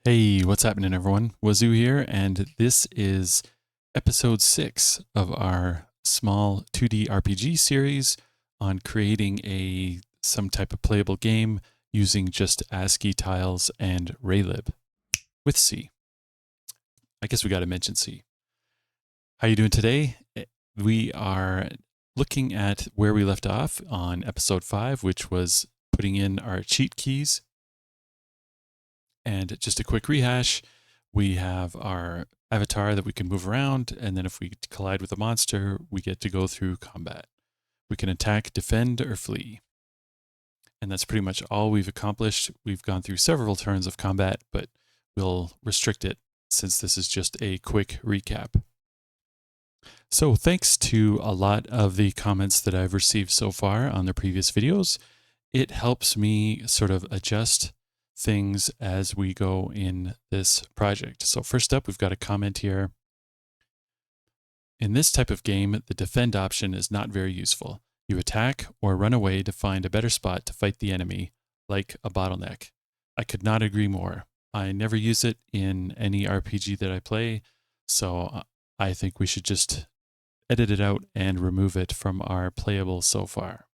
Hey, what's happening, everyone? Wazoo here, and this is episode 6 of our small 2D RPG series on creating some type of playable game using just ASCII tiles and Raylib with C. I guess we got to mention C. How you doing today? We are looking at where we left off on episode 5, which was putting in our cheat keys. And just a quick rehash, we have our avatar that we can move around, and then if we collide with a monster, we get to go through combat. We can attack, defend, or flee. And that's pretty much all we've accomplished. We've gone through several turns of combat, but we'll restrict it since this is just a quick recap. So thanks to a lot of the comments that I've received so far on the previous videos. It helps me sort of adjust things as we go in this project. So first up, we've got a comment here. In this type of game, the defend option is not very useful. You attack or run away to find a better spot to fight the enemy, like a bottleneck. I could not agree more. I never use it in any RPG that I play, so I think we should just edit it out and remove it from our playable so far.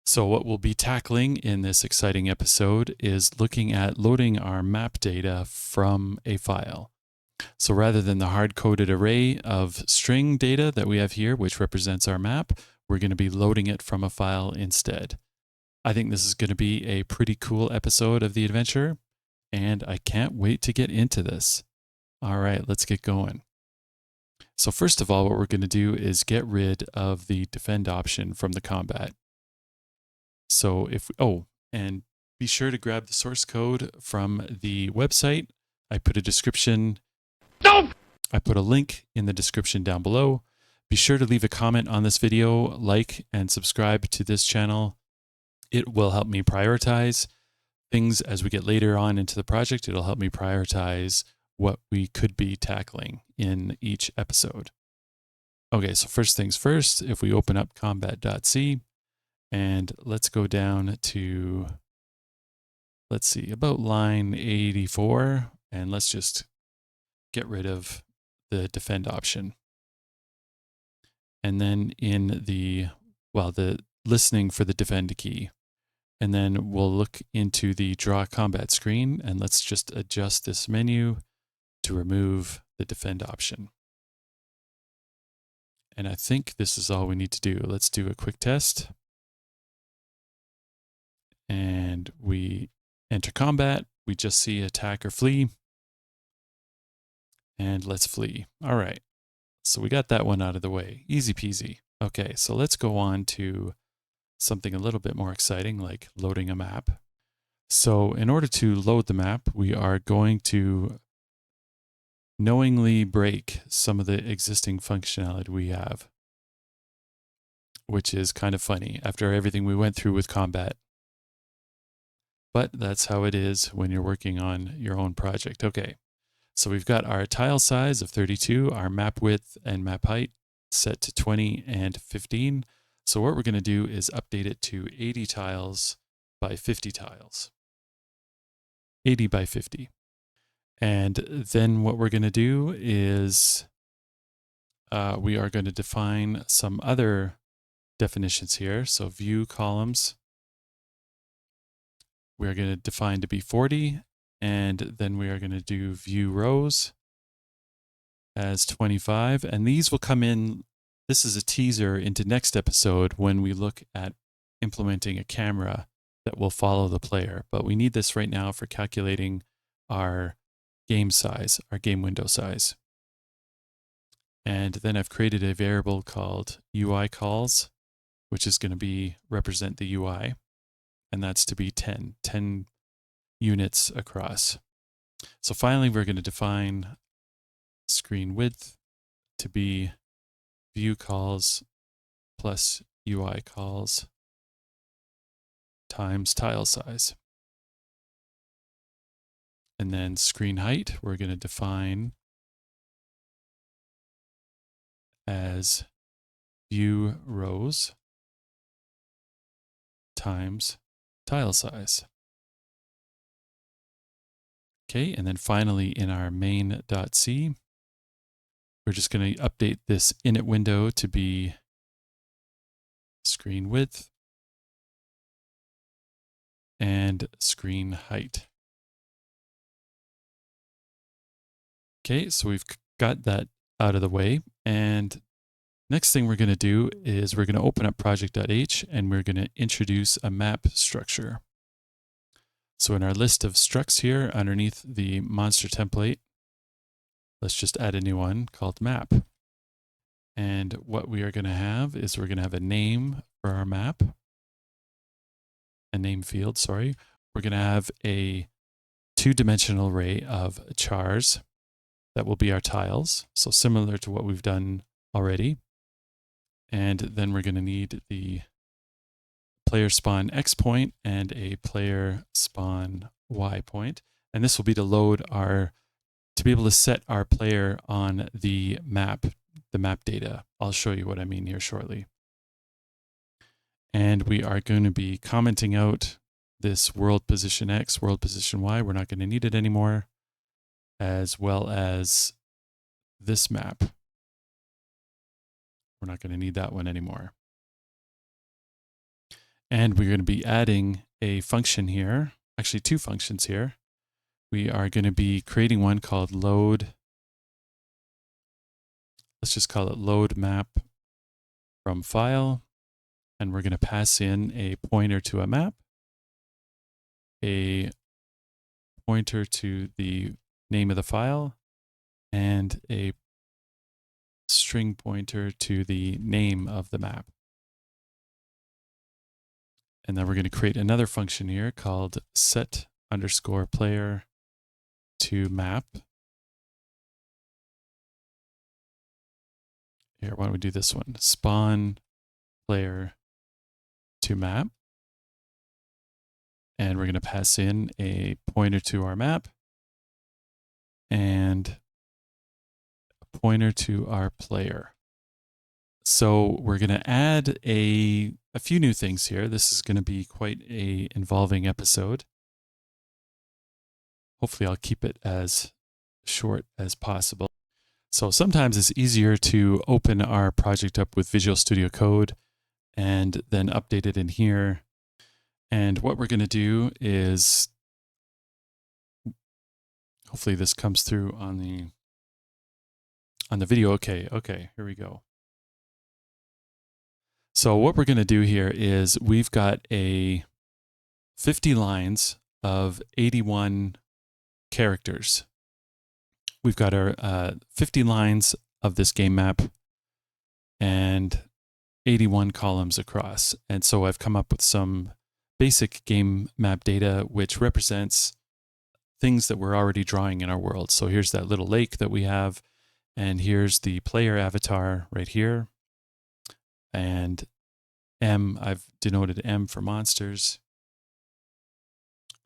So what we'll be tackling in this exciting episode is looking at loading our map data from a file. So rather than the hard-coded array of string data that we have here, which represents our map, we're going to be loading it from a file instead. I think this is going to be a pretty cool episode of the adventure, and I can't wait to get into this. All right, let's get going. So first of all, what we're going to do is get rid of the defend option from the combat. So and be sure to grab the source code from the website. I put a description. No! I put a link in the description down below. Be sure to leave a comment on this video, like and subscribe to this channel. It will help me prioritize things as we get later on into the project. It'll help me prioritize what we could be tackling in each episode. Okay, so first things first, if we open up combat.c, and let's go down to, let's see, about line 84, and let's just get rid of the defend option. And then in the listening for the defend key. And then we'll look into the draw combat screen, and let's just adjust this menu to remove the defend option. And I think this is all we need to do. Let's do a quick test. And we enter combat. We just see attack or flee. And let's flee. All right. So we got that one out of the way. Easy peasy. Okay, so let's go on to something a little bit more exciting, like loading a map. So in order to load the map, we are going to knowingly break some of the existing functionality we have, which is kind of funny after everything we went through with combat. But that's how it is when you're working on your own project. Okay, so we've got our tile size of 32, our map width and map height set to 20 and 15. So what we're going to do is update it to 80 tiles by 50 tiles. 80 by 50. And then what we're going to do is we are going to define some other definitions here. So view columns, we're going to define to be 40, and then we are going to do view rows as 25. And these will come in, this is a teaser into next episode when we look at implementing a camera that will follow the player. But we need this right now for calculating our game size, our game window size. And then I've created a variable called UI calls, which is going to represent the UI. And that's to be 10 units across. So finally, we're going to define screen width to be view calls plus UI calls times tile size. And then screen height, we're going to define as view rows times tile size. Okay, and then finally in our main.c, we're just going to update this init window to be screen width and screen height. Okay, so we've got that out of the way. And next thing we're going to do is we're going to open up project.h and we're going to introduce a map structure. So in our list of structs here underneath the monster template, let's just add a new one called map. And what we are going to have is we're going to have a name for our map, a name field, sorry. We're going to have a two-dimensional array of chars that will be our tiles. So similar to what we've done already. And then we're going to need the player spawn X point and a player spawn Y point. And this will be to load to be able to set our player on the map data. I'll show you what I mean here shortly. And we are going to be commenting out this world position X, world position Y. We're not going to need it anymore, as well as this map. We're not going to need that one anymore. And we're going to be adding a function here, actually two functions here. We are going to be creating one called load. Let's just call it load map from file. And we're going to pass in a pointer to a map, a pointer to the name of the file, and a string pointer to the name of the map. And then we're going to create another function here called set_player to map. Here, why don't we do this one? Spawn player to map. And we're going to pass in a pointer to our map and a pointer to our player. So we're going to add a few new things here. This is going to be quite an involving episode. Hopefully I'll keep it as short as possible. So sometimes it's easier to open our project up with Visual Studio Code and then update it in here. And what we're going to do is, hopefully this comes through on the video. Okay, here we go. So what we're going to do here is we've got a 50 lines of 81 characters. We've got our 50 lines of this game map and 81 columns across. And so I've come up with some basic game map data, which represents things that we're already drawing in our world. So here's that little lake that we have, and here's the player avatar right here. And M, I've denoted M for monsters.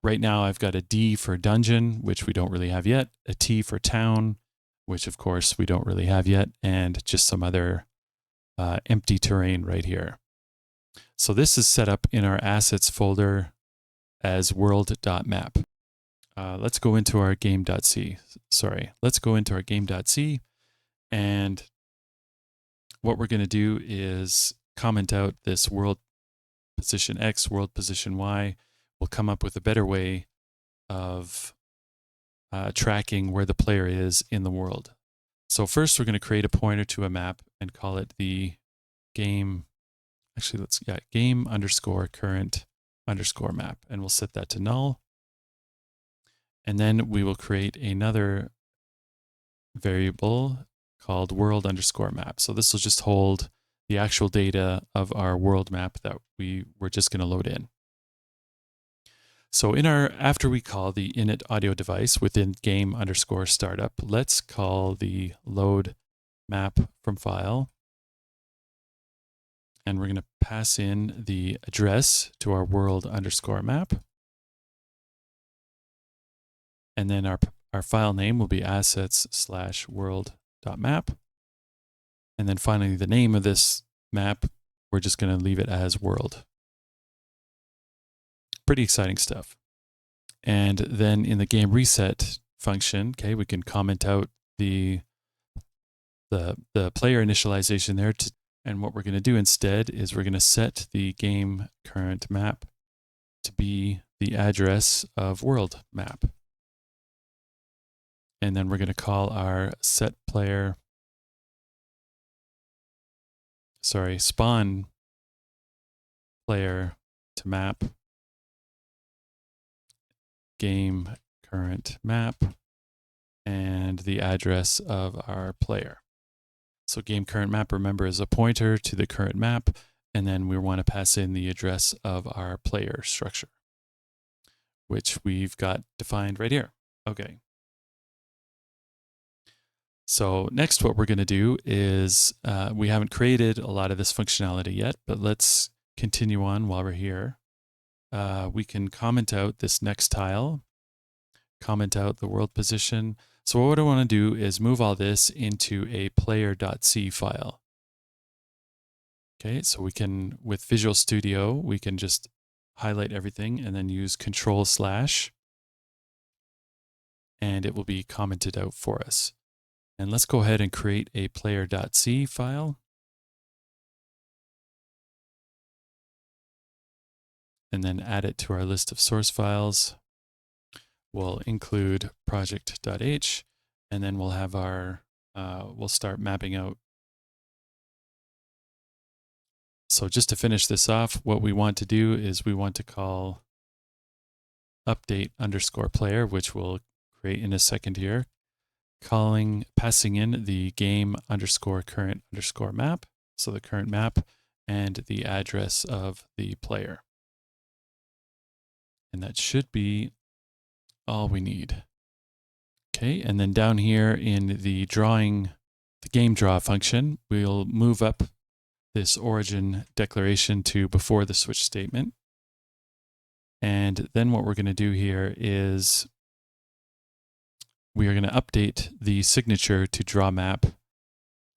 Right now I've got a D for dungeon, which we don't really have yet, a T for town, which of course we don't really have yet, and just some other empty terrain right here. So this is set up in our assets folder as world.map. Let's go into our game.c. Let's go into our game.c, and what we're going to do is comment out this world position X, world position Y. We'll come up with a better way of tracking where the player is in the world. So first we're going to create a pointer to a map and call it the game, game underscore current underscore map. And we'll set that to null. And then we will create another variable called world underscore map. So this will just hold the actual data of our world map that we were just going to load in. So after we call the init audio device within game underscore startup, let's call the load map from file. And we're going to pass in the address to our world underscore map. And then our file name will be assets/world.map. And then finally, the name of this map, we're just going to leave it as world. Pretty exciting stuff. And then in the game reset function, okay, we can comment out the player initialization there. And what we're going to do instead is we're going to set the game current map to be the address of world map. And then we're going to call our spawn player to map game current map and the address of our player. So game current map, remember, is a pointer to the current map, and then we want to pass in the address of our player structure, which we've got defined right here. Okay. So next what we're going to do is, we haven't created a lot of this functionality yet, but let's continue on while we're here. We can comment out this next tile, comment out the world position. So what I want to do is move all this into a player.c file. Okay, so we can, with Visual Studio, we can just highlight everything and then use Control/, and it will be commented out for us. And let's go ahead and create a player.c file. And then add it to our list of source files. We'll include project.h, and then we'll have our, we'll start mapping out. So just to finish this off, what we want to do is we want to call update_player, which we'll create in a second here, passing in the game_current_map, so the current map, and the address of the player. And that should be all we need. Okay, and then down here in the game draw function, we'll move up this origin declaration to before the switch statement. And then what we're going to do here is we are going to update the signature to draw map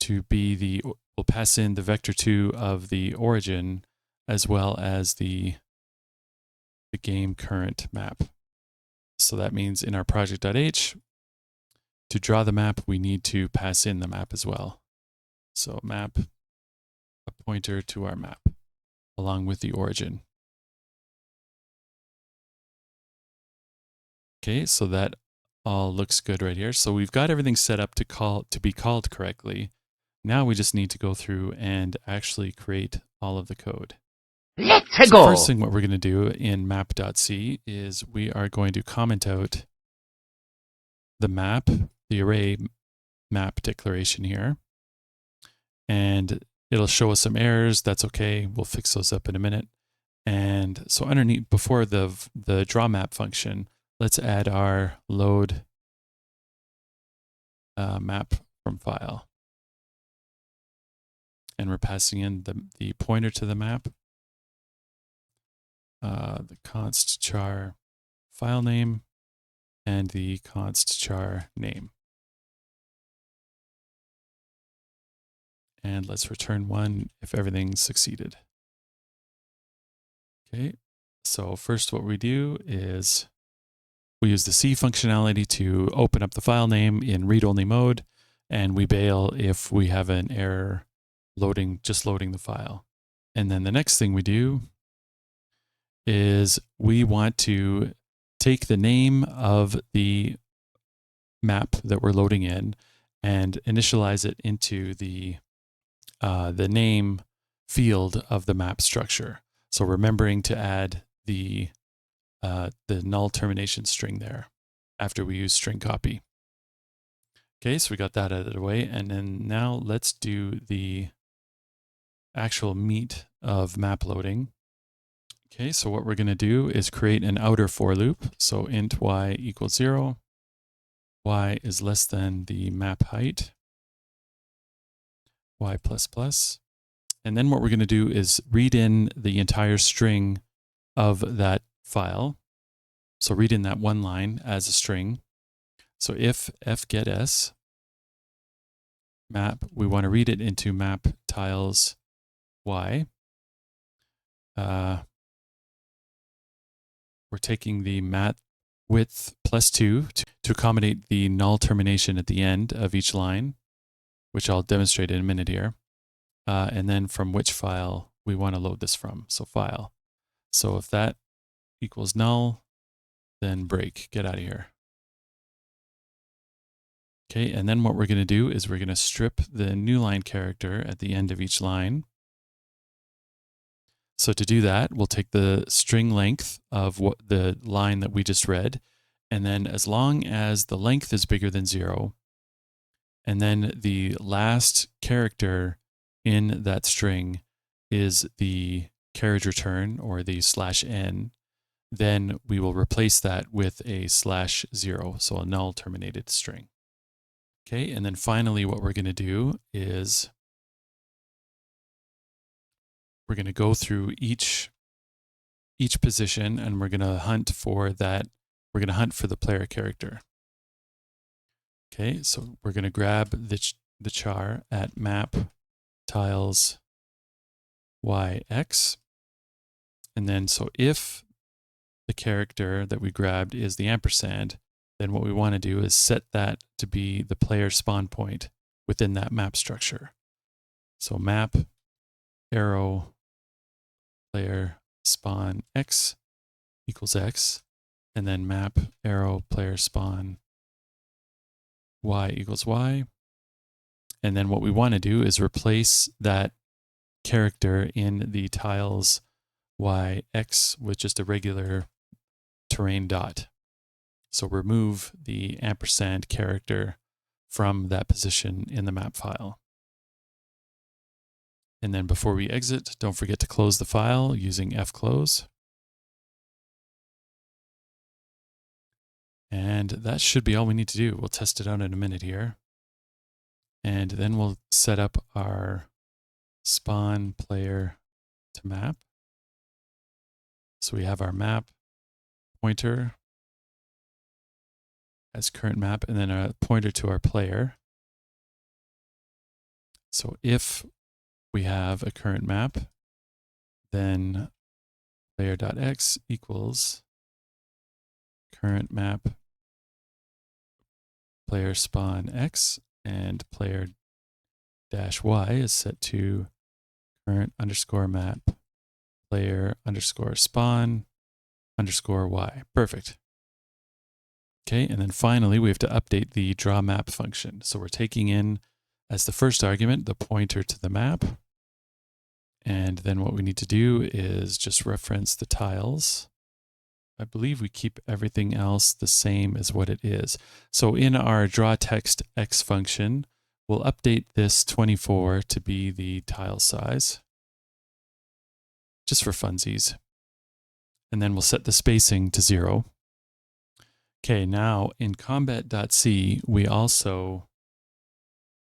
to be we'll pass in the vector2 of the origin as well as the game current map. So that means in our project.h, to draw the map, we need to pass in the map as well. So map, a pointer to our map, along with the origin. Okay, so that all looks good right here. So we've got everything set up to be called correctly. Now we just need to go through and actually create all of the code. Let's go! go! First thing what we're going to do in map.c is we are going to comment out the map, the array map declaration here. And it'll show us some errors. That's okay. We'll fix those up in a minute. And so underneath, before the draw map function, let's add our load map from file. And we're passing in the pointer to the map, the const char file name, and the const char name. And let's return 1 if everything succeeded. Okay, so first what we do is we use the C functionality to open up the file name in read-only mode, and we bail if we have an error just loading the file. And then the next thing we do is we want to take the name of the map that we're loading in and initialize it into the name field of the map structure. So remembering to add the null termination string there after we use string copy. Okay, so we got that out of the way, and then now let's do the actual meat of map loading. Okay, so what we're going to do is create an outer for loop. So int y equals 0, y is less than the map height, y++. And then what we're going to do is read in the entire string of that file. So read in that one line as a string. So if fgetS map, we want to read it into map tiles y. We're taking the map width +2 to accommodate the null termination at the end of each line, which I'll demonstrate in a minute here. And then from which file we want to load this from. So file. So if that equals null, then break, get out of here. Okay, and then what we're going to do is we're going to strip the new line character at the end of each line. So to do that, we'll take the string length of what the line that we just read, and then as long as the length is bigger than 0, and then the last character in that string is the carriage return or the /n, then we will replace that with a /0, so a null terminated string. Okay, and then finally what we're going to do is we're going to go through each position, and we're going to hunt for that. We're going to hunt for the player character. Okay, so we're going to grab the char at map tiles yx, and then so if the character that we grabbed is the ampersand, then what we want to do is set that to be the player spawn point within that map structure. So map arrow player spawn x equals x, and then map arrow player spawn y equals y. And then what we want to do is replace that character in the tiles yx with just a regular terrain dot. So remove the ampersand character from that position in the map file. And then before we exit, don't forget to close the file using fclose. And that should be all we need to do. We'll test it out in a minute here. And then we'll set up our spawn player to map. So we have our map pointer as current map, and then a pointer to our player. So if we have a current map, then player.x equals current map player spawn x, and player dash y is set to current underscore map player underscore spawn underscore y. Perfect. Okay, and then finally we have to update the draw map function. So we're taking in as the first argument the pointer to the map, and then what we need to do is just reference the tiles. I believe we keep everything else the same as what it is. So in our draw text x function, we'll update this 24 to be the tile size, just for funsies. And then we'll set the spacing to 0. Okay, now in combat.c, we also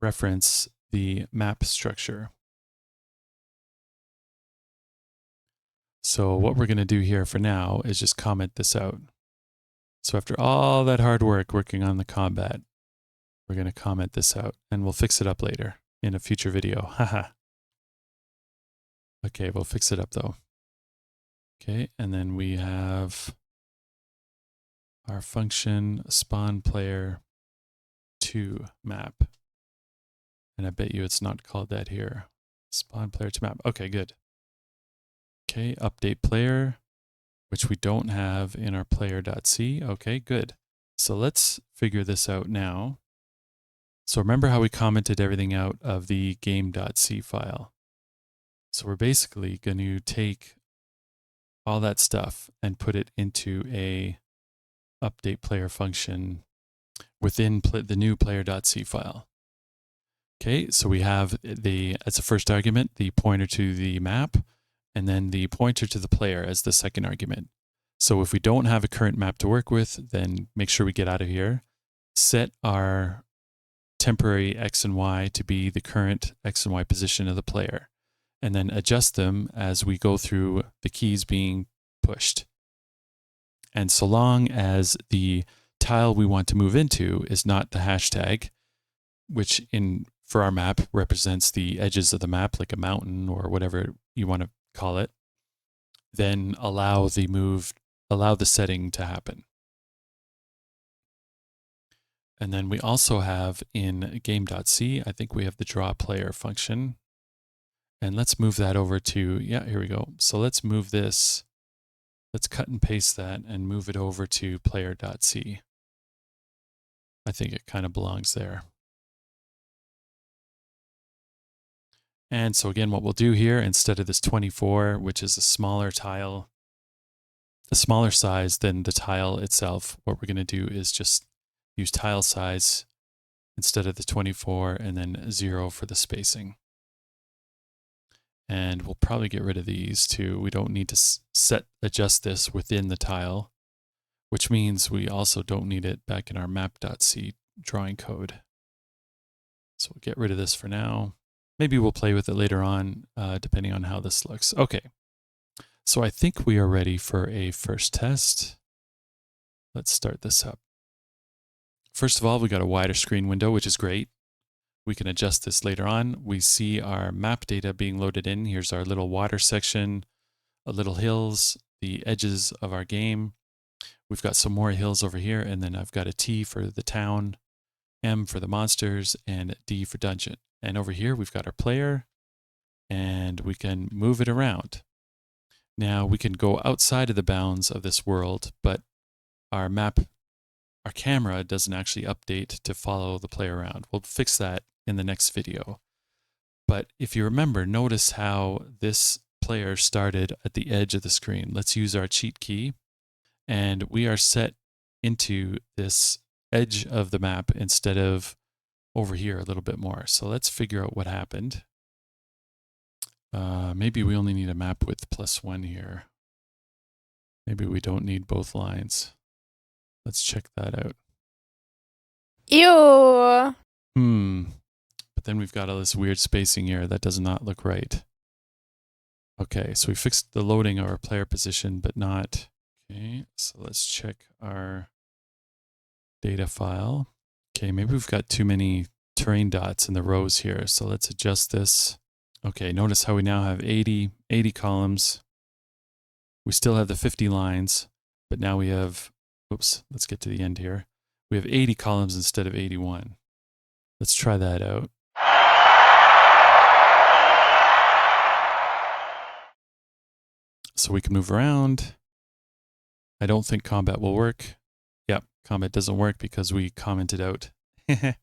reference the map structure. So what we're going to do here for now is just comment this out. So after all that hard work working on the combat, we're going to comment this out, and we'll fix it up later in a future video. Haha. Okay, we'll fix it up though. Okay, and then we have our function spawn player to map. And I bet you it's not called that here. Spawn player to map. Okay, good. Okay, update player, which we don't have in our player.c. Okay, good. So let's figure this out now. So remember how we commented everything out of the game.c file. So we're basically going to take all that stuff and put it into a update player function within the new player.c file. Okay, so we have as a first argument, the pointer to the map, and then the pointer to the player as the second argument. So if we don't have a current map to work with, then make sure we get out of here. Set our temporary x and y to be the current x and y position of the player, and then adjust them as we go through the keys being pushed. And so long as the tile we want to move into is not the hashtag, which for our map represents the edges of the map, like a mountain or whatever you want to call it, then allow the setting to happen. And then we also have in game.c, I think we have the draw player function. And let's move that over to, yeah, here we go. So let's move this, let's cut and paste that and move it over to player.c. I think it kind of belongs there. And so again, what we'll do here, instead of this 24, which is a smaller tile, a smaller size than the tile itself, what we're going to do is just use tile size instead of the 24 and then 0 for the spacing. And we'll probably get rid of these too. We don't need to adjust this within the tile, which means we also don't need it back in our map.c drawing code. So we'll get rid of this for now. Maybe we'll play with it later on, depending on how this looks. Okay, so I think we are ready for a first test. Let's start this up. First of all, we got a wider screen window, which is great. We can adjust this later on. We see our map data being loaded in. Here's our little water section, a little hills, the edges of our game. We've got some more hills over here, and then I've got a T for the town, M for the monsters, and D for dungeon. And over here, we've got our player, and we can move it around. Now, we can go outside of the bounds of this world, but our camera doesn't actually update to follow the player around. We'll fix that in the next video. But if you remember, notice how this player started at the edge of the screen. Let's use our cheat key, and we are set into this edge of the map instead of over here a little bit more. So let's figure out what happened. Maybe we only need a map width +1 here. Maybe we don't need both lines. Let's check that out. Ew. But then we've got all this weird spacing here that does not look right. Okay, so we fixed the loading of our player position, but not. Okay, so let's check our data file. Okay, maybe we've got too many terrain dots in the rows here. So let's adjust this. Okay, notice how we now have 80 columns. We still have the 50 lines, but now we have, oops, let's get to the end here. We have 80 columns instead of 81. Let's try that out. So we can move around. I don't think combat will work. Yep, combat doesn't work because we commented out the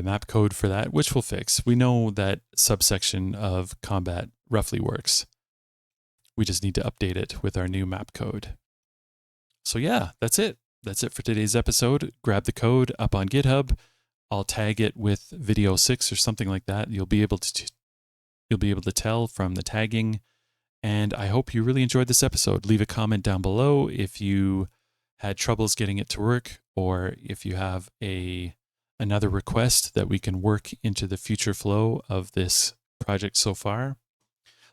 map code for that, which we'll fix. We know that subsection of combat roughly works. We just need to update it with our new map code. So yeah, that's it. That's it for today's episode. Grab the code up on GitHub. I'll tag it with video 6 or something like that. You'll be able to tell from the tagging. And I hope you really enjoyed this episode. Leave a comment down below if you had troubles getting it to work, or if you have another request that we can work into the future flow of this project so far.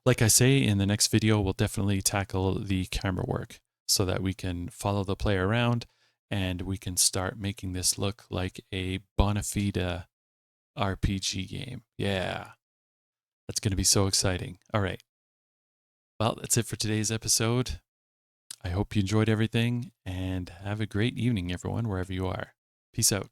Like I say, in the next video, we'll definitely tackle the camera work so that we can follow the player around and we can start making this look like a bona fide RPG game. Yeah, that's going to be so exciting. All right. Well, that's it for today's episode. I hope you enjoyed everything, and have a great evening, everyone, wherever you are. Peace out.